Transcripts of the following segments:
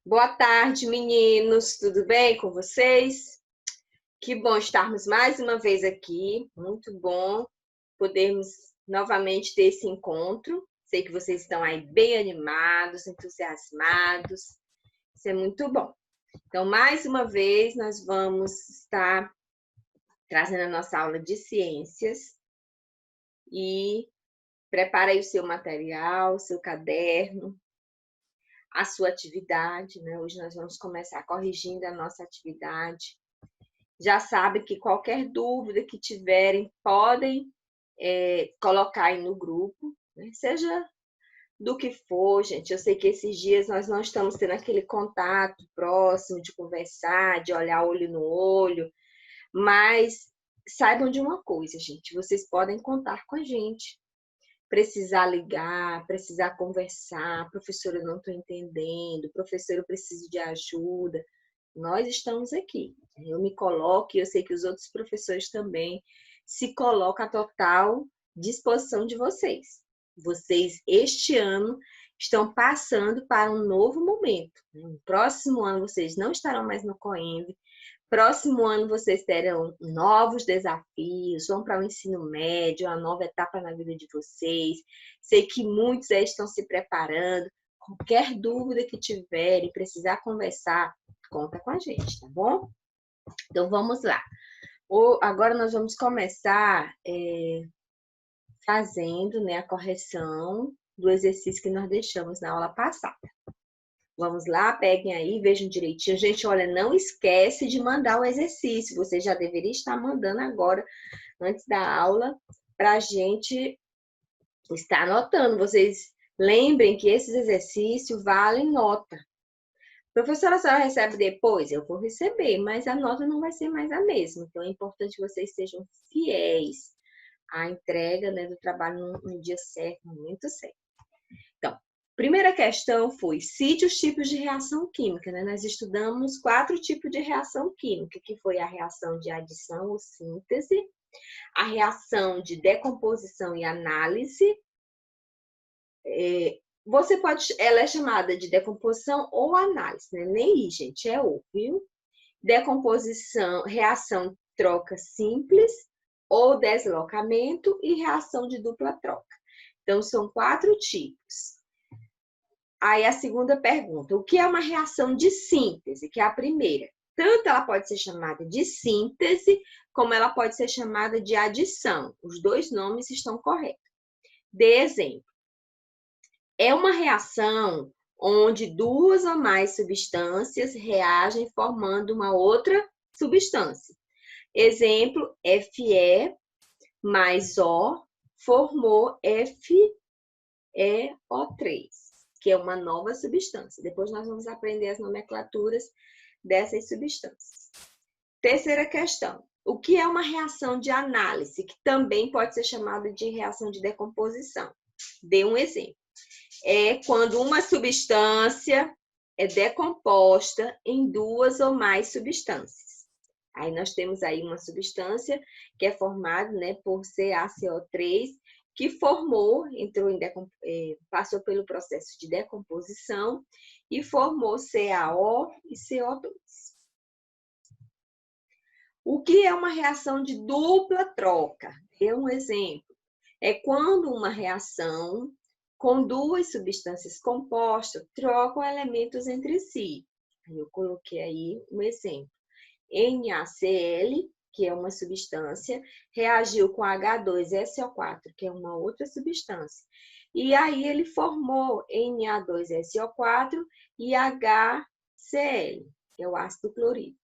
Boa tarde, meninos. Tudo bem com vocês? Que bom estarmos mais uma vez aqui. Muito bom podermos novamente ter esse encontro. Sei que vocês estão aí bem animados, entusiasmados. Isso é muito bom. Então, mais uma vez, nós vamos estar trazendo a nossa aula de ciências e prepare aí o seu material, o seu caderno, a sua atividade, né? Hoje nós vamos começar corrigindo a nossa atividade. Já sabe que qualquer dúvida que tiverem, podem colocar aí no grupo, né? Seja do que for, gente. Eu sei que esses dias nós não estamos tendo aquele contato próximo de conversar, de olhar olho no olho, mas saibam de uma coisa, gente, vocês podem contar com a gente. Precisar ligar, precisar conversar, professora, eu não estou entendendo, professora, eu preciso de ajuda. Nós estamos aqui. Eu me coloco e eu sei que os outros professores também se colocam à total disposição de vocês. Vocês, este ano, estão passando para um novo momento. No próximo ano, vocês não estarão mais no COENV. Próximo ano, vocês terão novos desafios, vão para o ensino médio, uma nova etapa na vida de vocês. Sei que muitos aí estão se preparando. Qualquer dúvida que tiverem, precisar conversar, conta com a gente, tá bom? Então, vamos lá. Agora nós vamos começar fazendo, né, a correção do exercício que nós deixamos na aula passada. Vamos lá, peguem aí, vejam direitinho. Gente, olha, não esquece de mandar o exercício. Você já deveria estar mandando agora, antes da aula, para a gente estar anotando. Vocês lembrem que esses exercícios valem nota. Professora, a senhora recebe depois? Eu vou receber, mas a nota não vai ser mais a mesma. Então, é importante que vocês sejam fiéis à entrega, né, do trabalho no dia certo, no momento certo. Então, primeira questão foi, cite os tipos de reação química, né? Nós estudamos 4 tipos de reação química, que foi a reação de adição ou síntese, a reação de decomposição e análise. Ela é chamada de decomposição ou análise, né? Nem I, gente, é O, viu? Decomposição, reação troca simples ou deslocamento e reação de dupla troca. Então, são 4 tipos. Aí, a segunda pergunta, o que é uma reação de síntese? Que é a primeira. Tanto ela pode ser chamada de síntese, como ela pode ser chamada de adição. Os dois nomes estão corretos. Dê exemplo. É uma reação onde 2 ou mais substâncias reagem formando uma outra substância. Exemplo, Fe mais O formou FeO3, que é uma nova substância. Depois nós vamos aprender as nomenclaturas dessas substâncias. Terceira questão. O que é uma reação de análise, que também pode ser chamada de reação de decomposição? Dê um exemplo. É quando uma substância é decomposta em 2 ou mais substâncias. Aí nós temos aí uma substância que é formada, né, por CaCO3, que passou pelo processo de decomposição e formou CaO e CO2. O que é uma reação de dupla troca? É um exemplo. É quando uma reação com 2 substâncias compostas trocam elementos entre si. Eu coloquei aí um exemplo. NaCl, que é uma substância, reagiu com H2SO4, que é uma outra substância. E aí ele formou Na2SO4 e HCl, que é o ácido clorídrico.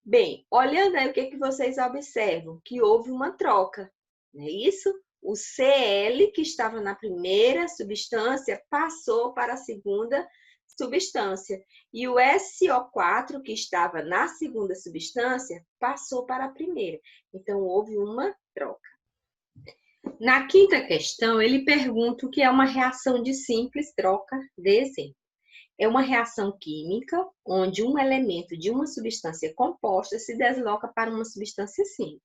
Bem, olhando aí o que vocês observam? Que houve uma troca, não é isso? O Cl, que estava na primeira substância, passou para a segunda substância. E o SO4, que estava na segunda substância, passou para a primeira. Então, houve uma troca. Na quinta questão, ele pergunta o que é uma reação de simples troca de exemplo. É uma reação química onde um elemento de uma substância composta se desloca para uma substância simples.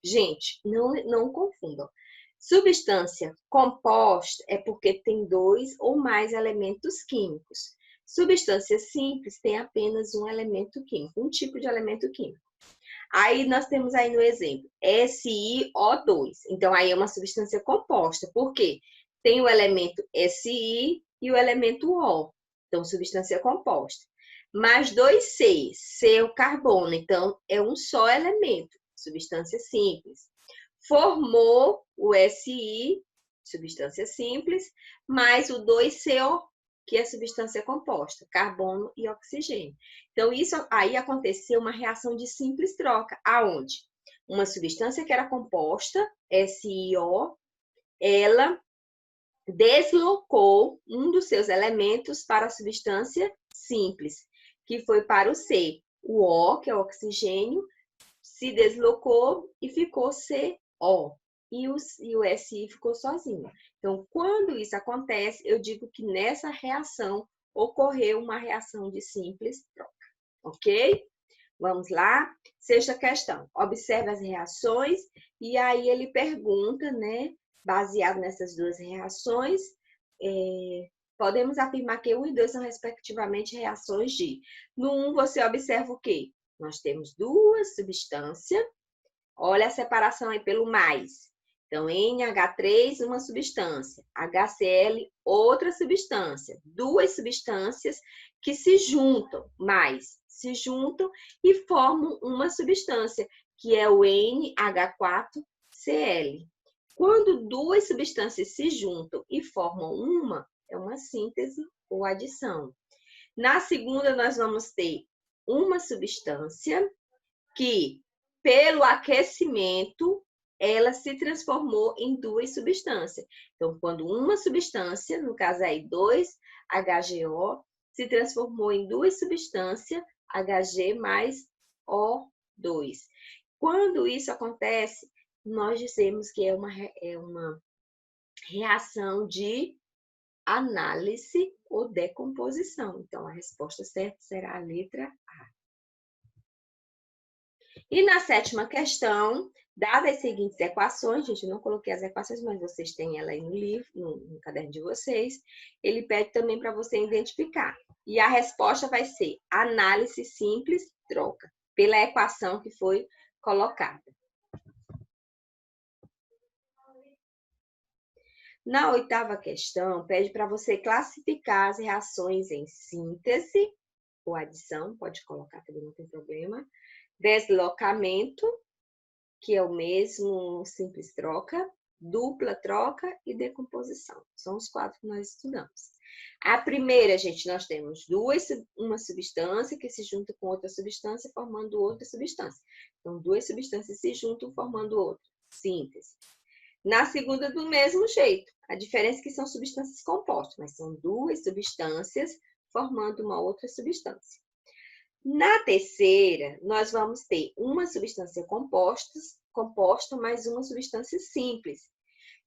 Gente, não confundam. Substância composta é porque tem 2 ou mais elementos químicos. Substância simples tem apenas um elemento químico, um tipo de elemento químico. Aí nós temos aí no exemplo, SiO2. Então, aí é uma substância composta. Por quê? Tem o elemento Si e o elemento O. Então, substância composta. Mais dois C, C é o carbono. Então, é um só elemento, substância simples. Formou o Si, substância simples, mais o 2CO, que é substância composta, carbono e oxigênio. Então, isso aí aconteceu uma reação de simples troca, aonde uma substância que era composta, SiO, ela deslocou um dos seus elementos para a substância simples, que foi para o C. O O, que é o oxigênio, se deslocou e ficou CO. E o Si ficou sozinho. Então, quando isso acontece, eu digo que nessa reação ocorreu uma reação de simples troca. Ok? Vamos lá? Sexta questão. Observe as reações e aí ele pergunta, né? Baseado nessas duas reações, podemos afirmar que 1 e 2 são respectivamente reações de. No 1, você observa o quê? Nós temos duas substâncias. Olha a separação aí pelo mais. Então, NH3, uma substância. HCl, outra substância. Duas substâncias que se juntam, se juntam e formam uma substância, que é o NH4Cl. Quando duas substâncias se juntam e formam uma, é uma síntese ou adição. Na segunda, nós vamos ter uma substância que, pelo aquecimento, ela se transformou em duas substâncias. Então, quando uma substância, no caso aí 2HGO, se transformou em duas substâncias, Hg mais O2. Quando isso acontece, nós dizemos que é uma reação de análise ou decomposição. Então, a resposta certa será a letra A. E na sétima questão, dadas as seguintes equações, gente, eu não coloquei as equações, mas vocês têm ela aí no livro, no caderno de vocês, ele pede também para você identificar. E a resposta vai ser análise simples, troca, pela equação que foi colocada. Na oitava questão, pede para você classificar as reações em síntese ou adição, pode colocar também, não tem problema, deslocamento, que é o mesmo simples troca, dupla troca e decomposição. São os 4 que nós estudamos. A primeira, gente, nós temos uma substância que se junta com outra substância, formando outra substância. Então, duas substâncias se juntam, formando outra. Síntese. Na segunda, do mesmo jeito. A diferença é que são substâncias compostas, mas são duas substâncias formando uma outra substância. Na terceira, nós vamos ter uma substância composta mais uma substância simples,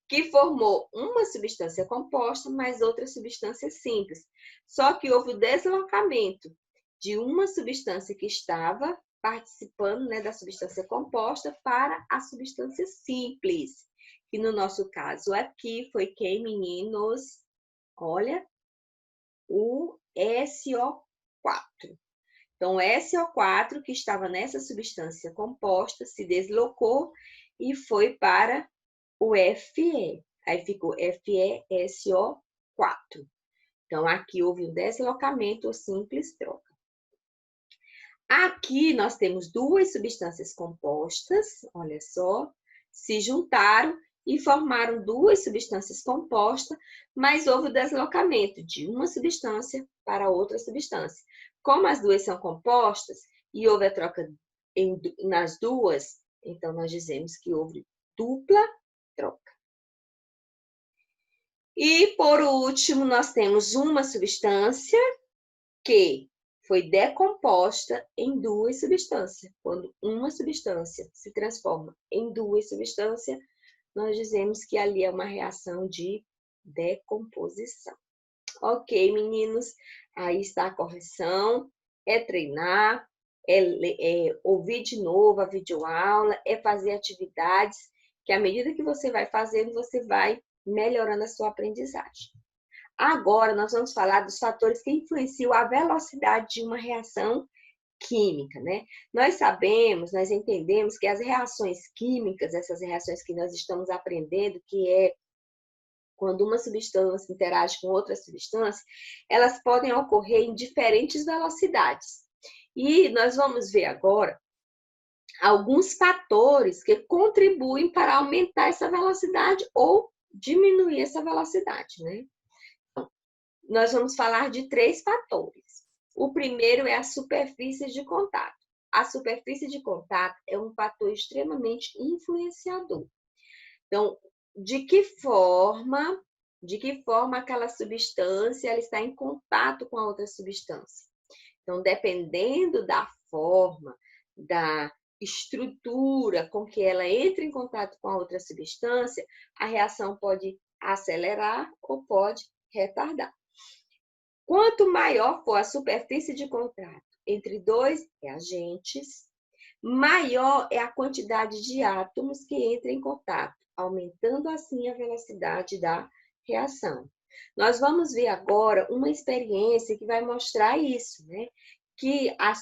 que formou uma substância composta mais outra substância simples. Só que houve o deslocamento de uma substância que estava participando, né, da substância composta para a substância simples. Que no nosso caso aqui foi quem, meninos? Olha, o SO4. Então, o SO4, que estava nessa substância composta, se deslocou e foi para o Fe. Aí ficou FeSO4. Então, aqui houve um deslocamento ou simples troca. Aqui nós temos duas substâncias compostas, olha só, se juntaram e formaram duas substâncias compostas, mas houve o deslocamento de uma substância para outra substância. Como as duas são compostas e houve a troca nas duas, então nós dizemos que houve dupla troca. E, por último, nós temos uma substância que foi decomposta em duas substâncias. Quando uma substância se transforma em duas substâncias, nós dizemos que ali é uma reação de decomposição. Ok, meninos, aí está a correção, é treinar, é ouvir de novo a videoaula, é fazer atividades, que à medida que você vai fazendo, você vai melhorando a sua aprendizagem. Agora, nós vamos falar dos fatores que influenciam a velocidade de uma reação química, né? Nós sabemos, nós entendemos que as reações químicas, essas reações que nós estamos aprendendo, que é quando uma substância interage com outra substância, elas podem ocorrer em diferentes velocidades. E nós vamos ver agora alguns fatores que contribuem para aumentar essa velocidade ou diminuir essa velocidade, né? Nós vamos falar de 3 fatores. O primeiro é a superfície de contato. A superfície de contato é um fator extremamente influenciador. Então, de que forma aquela substância ela está em contato com a outra substância? Então, dependendo da forma, da estrutura com que ela entra em contato com a outra substância, a reação pode acelerar ou pode retardar. Quanto maior for a superfície de contato entre 2 reagentes, maior é a quantidade de átomos que entram em contato, aumentando assim a velocidade da reação. Nós vamos ver agora uma experiência que vai mostrar isso, né? Que a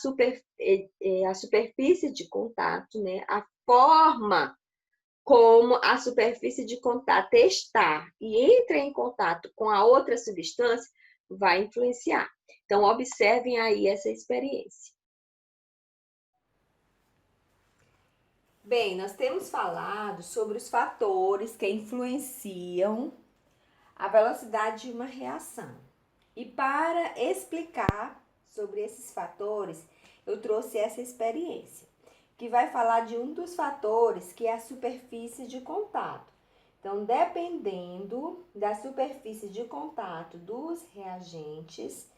superfície de contato, né? A forma como a superfície de contato está e entra em contato com a outra substância vai influenciar. Então, observem aí essa experiência. Bem, nós temos falado sobre os fatores que influenciam a velocidade de uma reação. E para explicar sobre esses fatores, eu trouxe essa experiência, que vai falar de um dos fatores, que é a superfície de contato. Então, dependendo da superfície de contato dos reagentes,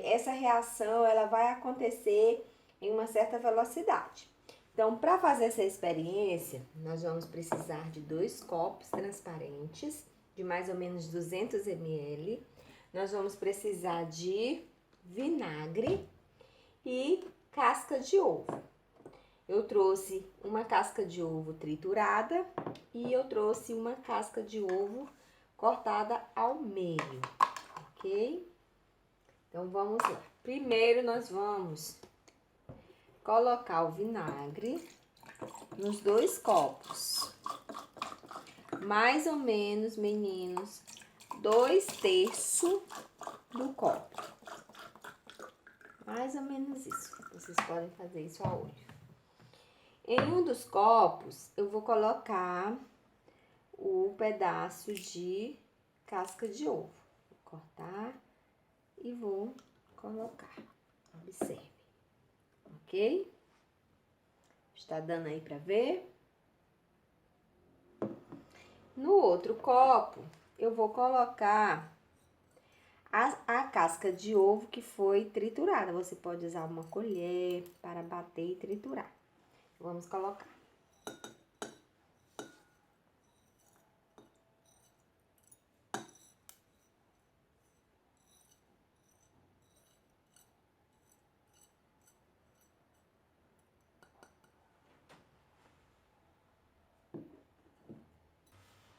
essa reação ela vai acontecer em uma certa velocidade. Então, para fazer essa experiência, nós vamos precisar de 2 copos transparentes, de mais ou menos 200 ml. Nós vamos precisar de vinagre e casca de ovo. Eu trouxe uma casca de ovo triturada e eu trouxe uma casca de ovo cortada ao meio, ok? Então, vamos lá. Primeiro, nós vamos colocar o vinagre nos 2 copos. Mais ou menos, meninos, 2/3 do copo. Mais ou menos isso. Vocês podem fazer isso a olho. Em um dos copos, eu vou colocar o pedaço de casca de ovo. Vou cortar e vou colocar. Observe. Ok? Está dando aí para ver? No outro copo, eu vou colocar a casca de ovo que foi triturada. Você pode usar uma colher para bater e triturar. Vamos colocar.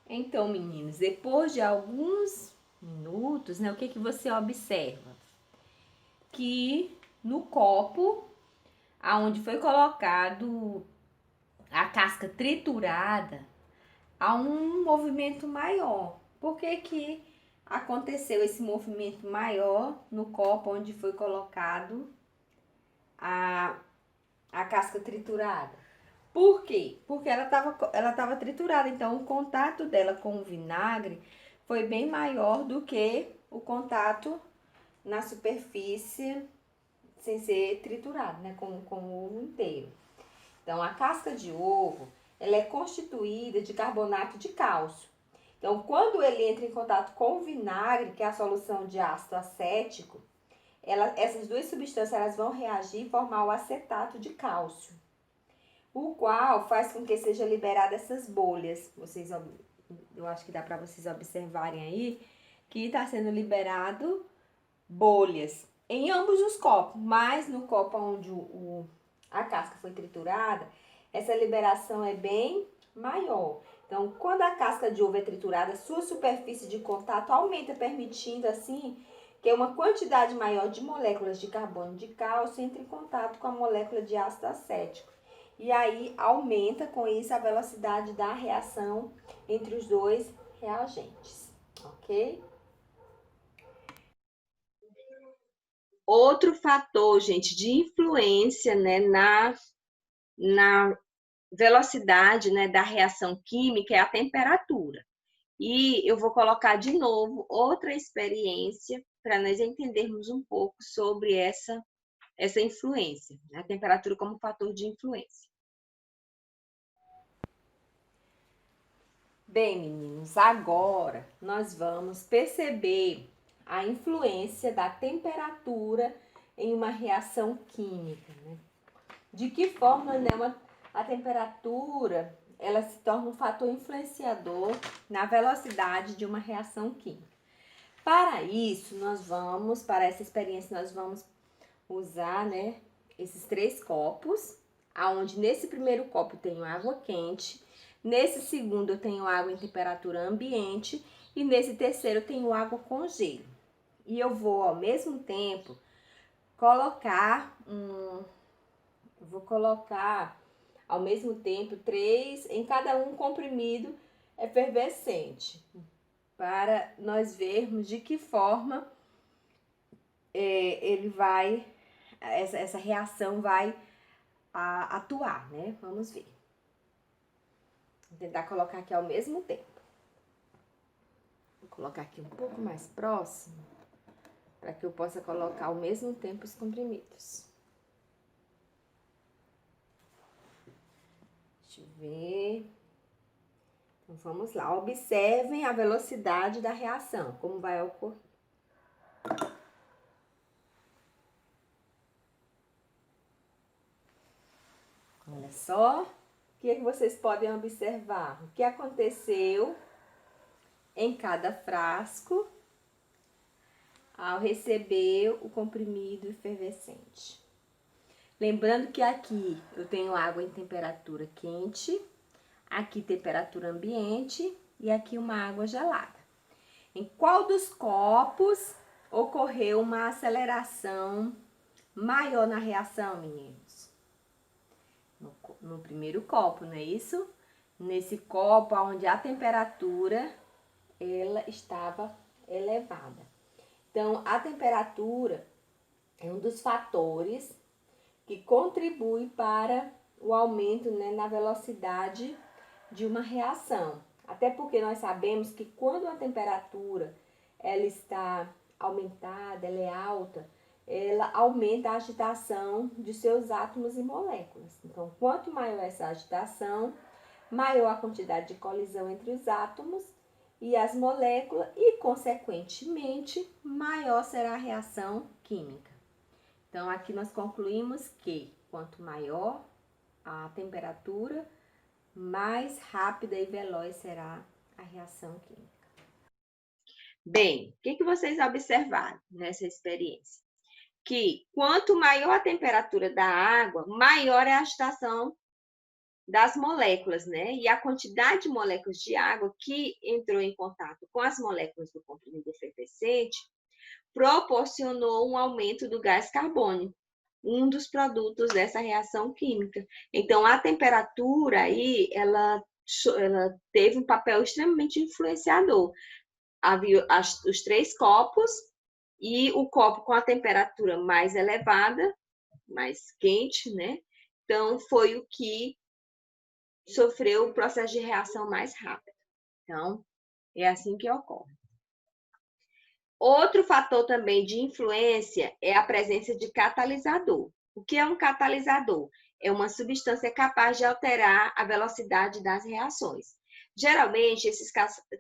Então, meninos, depois de alguns minutos, né, o que você observa? Que no copo, aonde foi colocado a casca triturada, há um movimento maior. Por que aconteceu esse movimento maior no copo onde foi colocado a casca triturada? Por quê? Porque ela tava triturada, então o contato dela com o vinagre foi bem maior do que o contato na superfície sem ser triturado, né? Com o ovo inteiro. Então, a casca de ovo, ela é constituída de carbonato de cálcio. Então, quando ele entra em contato com o vinagre, que é a solução de ácido acético, essas 2 substâncias elas vão reagir e formar o acetato de cálcio, o qual faz com que seja liberada essas bolhas. Eu acho que dá para vocês observarem aí que está sendo liberado bolhas em ambos os copos, mas no copo onde a casca foi triturada, essa liberação é bem maior. Então, quando a casca de ovo é triturada, sua superfície de contato aumenta, permitindo assim que uma quantidade maior de moléculas de carbono de cálcio entre em contato com a molécula de ácido acético. E aí aumenta com isso a velocidade da reação entre os dois reagentes, ok? Outro fator, gente, de influência, né, na velocidade, né, da reação química é a temperatura. E eu vou colocar de novo outra experiência para nós entendermos um pouco sobre essa influência, né, a temperatura como fator de influência. Bem, meninos, agora nós vamos perceber a influência da temperatura em uma reação química, né? De que forma, né, a temperatura ela se torna um fator influenciador na velocidade de uma reação química. Para isso, para essa experiência, nós vamos usar, né, esses 3 copos, aonde nesse primeiro copo eu tenho água quente, nesse segundo eu tenho água em temperatura ambiente e nesse terceiro eu tenho água com gelo. E eu vou ao mesmo tempo colocar ao mesmo tempo 3 em cada um comprimido efervescente, para nós vermos de que forma essa reação vai atuar, né? Vamos ver. Vou tentar colocar aqui ao mesmo tempo. Vou colocar aqui um pouco mais próximo, para que eu possa colocar ao mesmo tempo os comprimidos. Deixa eu ver. Então, vamos lá. Observem a velocidade da reação, como vai ocorrer. Olha só, o que vocês podem observar? O que aconteceu em cada frasco ao receber o comprimido efervescente. Lembrando que aqui eu tenho água em temperatura quente, aqui temperatura ambiente e aqui uma água gelada. Em qual dos copos ocorreu uma aceleração maior na reação, meninos? No primeiro copo, não é isso? Nesse copo onde a temperatura ela estava elevada. Então, a temperatura é um dos fatores que contribui para o aumento, né, na velocidade de uma reação. Até porque nós sabemos que quando a temperatura ela está aumentada, ela é alta, ela aumenta a agitação de seus átomos e moléculas. Então, quanto maior essa agitação, maior a quantidade de colisão entre os átomos e as moléculas e, consequentemente, maior será a reação química. Então, aqui nós concluímos que quanto maior a temperatura, mais rápida e veloz será a reação química. Bem, o que vocês observaram nessa experiência? Que quanto maior a temperatura da água, maior é a agitação das moléculas, né? E a quantidade de moléculas de água que entrou em contato com as moléculas do comprimido efervescente proporcionou um aumento do gás carbônico, um dos produtos dessa reação química. Então, a temperatura aí, ela teve um papel extremamente influenciador. Havia os 3 copos e o copo com a temperatura mais elevada, mais quente, né? Então, foi o que sofreu o processo de reação mais rápido. Então, é assim que ocorre. Outro fator também de influência é a presença de catalisador. O que é um catalisador? É uma substância capaz de alterar a velocidade das reações. Geralmente, esses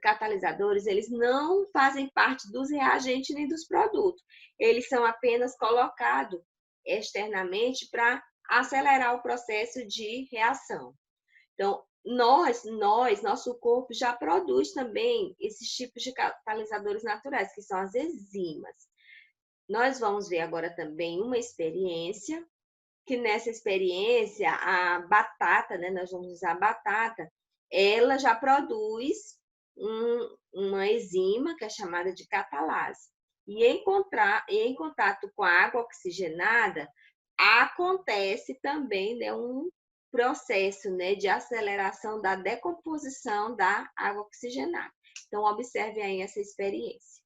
catalisadores, eles não fazem parte dos reagentes nem dos produtos. Eles são apenas colocados externamente para acelerar o processo de reação. Então, nosso corpo já produz também esses tipos de catalisadores naturais, que são as enzimas. Nós vamos ver agora também uma experiência, que nessa experiência, a batata, né, nós vamos usar a batata, ela já produz uma enzima que é chamada de catalase. E em contato com a água oxigenada, acontece também, né, um processo, né, de aceleração da decomposição da água oxigenada. Então, observe aí essa experiência.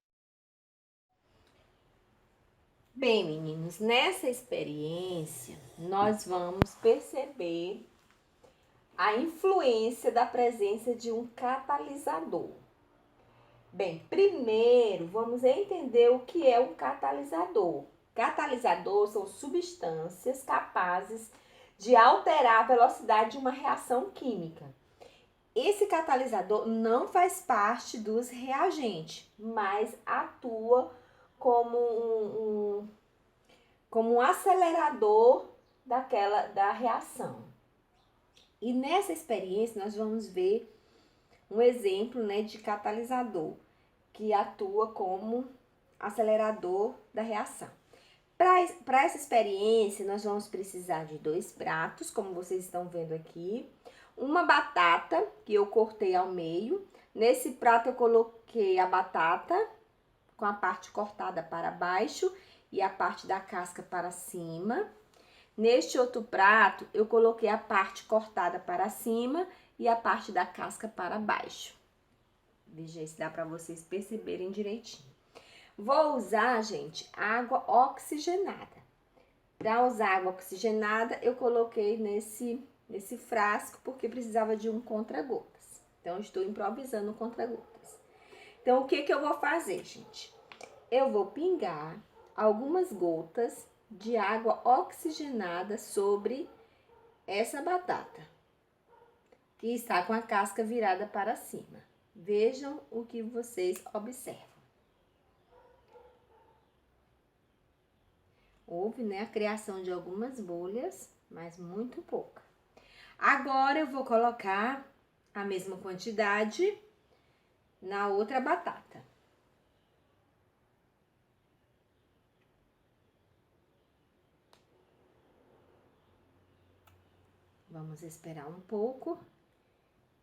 Bem, meninos, nessa experiência, nós vamos perceber a influência da presença de um catalisador. Bem, primeiro vamos entender o que é um catalisador. Catalisador são substâncias capazes de alterar a velocidade de uma reação química. Esse catalisador não faz parte dos reagentes, mas atua como um acelerador da reação. E nessa experiência nós vamos ver um exemplo, né, de catalisador que atua como acelerador da reação. Para essa experiência, nós vamos precisar de 2 pratos, como vocês estão vendo aqui. Uma batata, que eu cortei ao meio. Nesse prato eu coloquei a batata com a parte cortada para baixo e a parte da casca para cima. Neste outro prato, eu coloquei a parte cortada para cima e a parte da casca para baixo. Veja se dá para vocês perceberem direitinho. Vou usar, gente, água oxigenada. Para usar água oxigenada, eu coloquei nesse frasco porque precisava de um contra-gotas. Então, estou improvisando um contra-gotas. Então, o que eu vou fazer, gente? Eu vou pingar algumas gotas de água oxigenada sobre essa batata, que está com a casca virada para cima. Vejam o que vocês observam. Houve, né, a criação de algumas bolhas, mas muito pouca. Agora eu vou colocar a mesma quantidade na outra batata. Vamos esperar um pouco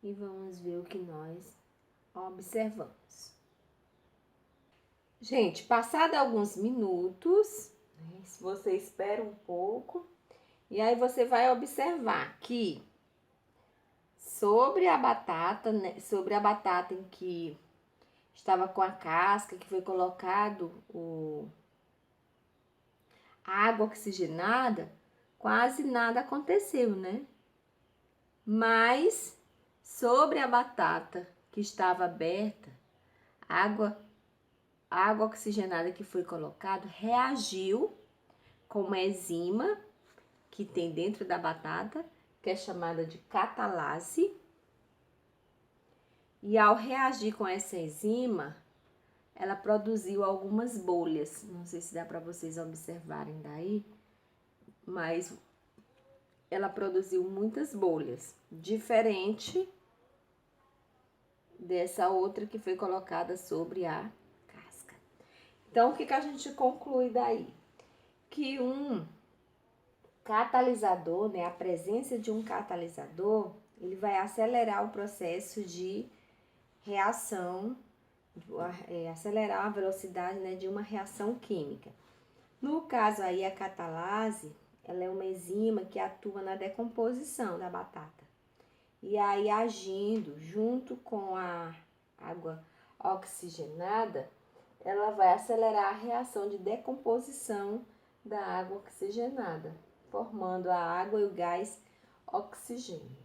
e vamos ver o que nós observamos. Gente, passado alguns minutos, se você espera um pouco, e aí você vai observar que sobre a batata, né, sobre a batata em que estava com a casca, que foi colocado a água oxigenada, quase nada aconteceu, né? Mas sobre a batata que estava aberta, a água oxigenada que foi colocada reagiu com uma enzima que tem dentro da batata, que é chamada de catalase. E ao reagir com essa enzima, ela produziu algumas bolhas. Não sei se dá para vocês observarem daí, mas ela produziu muitas bolhas, diferente dessa outra que foi colocada sobre a casca. Então, o que a gente conclui daí? Que um catalisador, né, a presença de um catalisador, ele vai acelerar o processo de reação, acelerar a velocidade, né, de uma reação química. No caso aí, a catalase, ela é uma enzima que atua na decomposição da batata. E aí, agindo junto com a água oxigenada, ela vai acelerar a reação de decomposição da água oxigenada, formando a água e o gás oxigênio.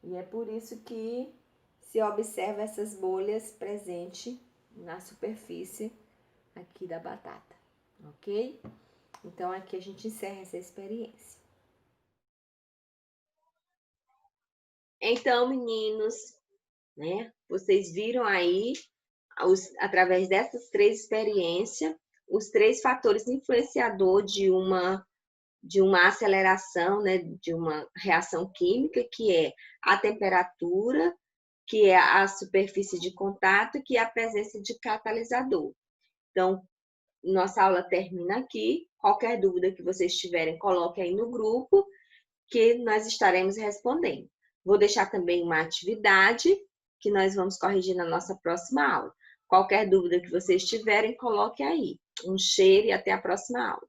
E é por isso que se observa essas bolhas presentes na superfície aqui da batata, ok? Então, aqui a gente encerra essa experiência. Então, meninos, né, vocês viram aí, através dessas 3 experiências, os 3 fatores influenciadores de uma aceleração, né, de uma reação química, que é a temperatura, que é a superfície de contato, que é a presença de catalisador. Então, nossa aula termina aqui. Qualquer dúvida que vocês tiverem, coloque aí no grupo, que nós estaremos respondendo. Vou deixar também uma atividade que nós vamos corrigir na nossa próxima aula. Qualquer dúvida que vocês tiverem, coloque aí. Um cheiro e até a próxima aula.